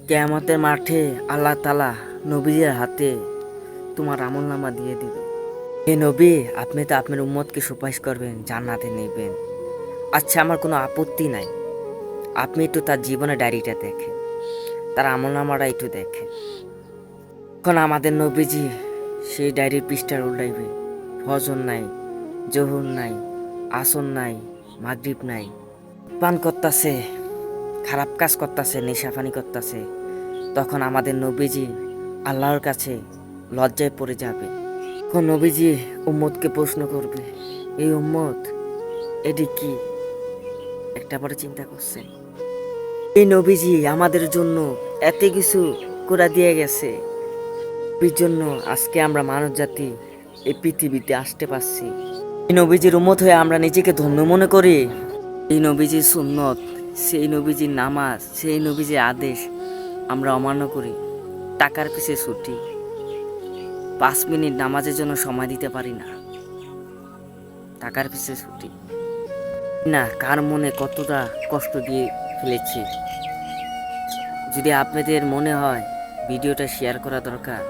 কিয়ামতের মাঠে আল্লাহ তাআলা নবীদের হাতে তোমার আমলনামা দিয়ে দিবে। হে নবী, আপনি তো আপনার উম্মতকে সুপারিশ করবেন, জান্নাতে নেবেন। আচ্ছা, আমার কোনো আপত্তি নাই। আপনি একটু তার জীবনের ডায়েরিটা দেখেন, তার আমলনামাটা একটু দেখেন। এখন আমাদের নবীজি সেই ডায়েরির পৃষ্ঠা উল্টাইবে। ফজর নাই, জোহর নাই, আসর নাই, মাগরিব নাই, পান করতেছে, খারাপ কাজ করতেছে, নেশাপানি করতেছে। তখন আমাদের নবীজি আল্লাহর কাছে লজ্জায় পড়ে যাবে। তখন নবীজি উম্মতকে প্রশ্ন করবে, এই উম্মত, এটি কি? একটা পরে চিন্তা করছেন, এই নবীজি আমাদের জন্য এত কিছু করে দিয়ে গেছে। নবীর জন্য আজকে আমরা মানব জাতি এই পৃথিবীতে আসতে পারছি। এই নবীজির উম্মত হয়ে আমরা নিজেকে ধন্য মনে করি। এই নবীজির সুন্নত, সেই নবীজির নামাজ, সেই নবীজির আদেশ আমরা অমান্য করি। টাকার পিছে ছুটি, 5 মিনিট নামাজের জন্য সময় দিতে পারি না, টাকার পিছে ছুটি না। কার মনে কতটা কষ্ট দিয়ে ফেলেছি। যদি আপনাদের মনে হয় ভিডিওটা শেয়ার করা দরকার,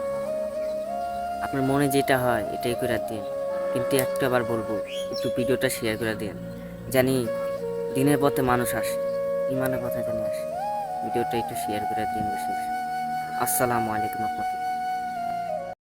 আপনার মনে যেটা হয় এটাই করে দিন। কিন্তু একটা বার বলবো, একটু ভিডিওটা শেয়ার করে দিন, জানি দিনের পথে মানুষ আসে, ইমানের পথে জানি আসে। ভিডিওটা একটু শেয়ার করে দিন বেশি বেশি। আসসালামু আলাইকুম রহমতুল্লাহ।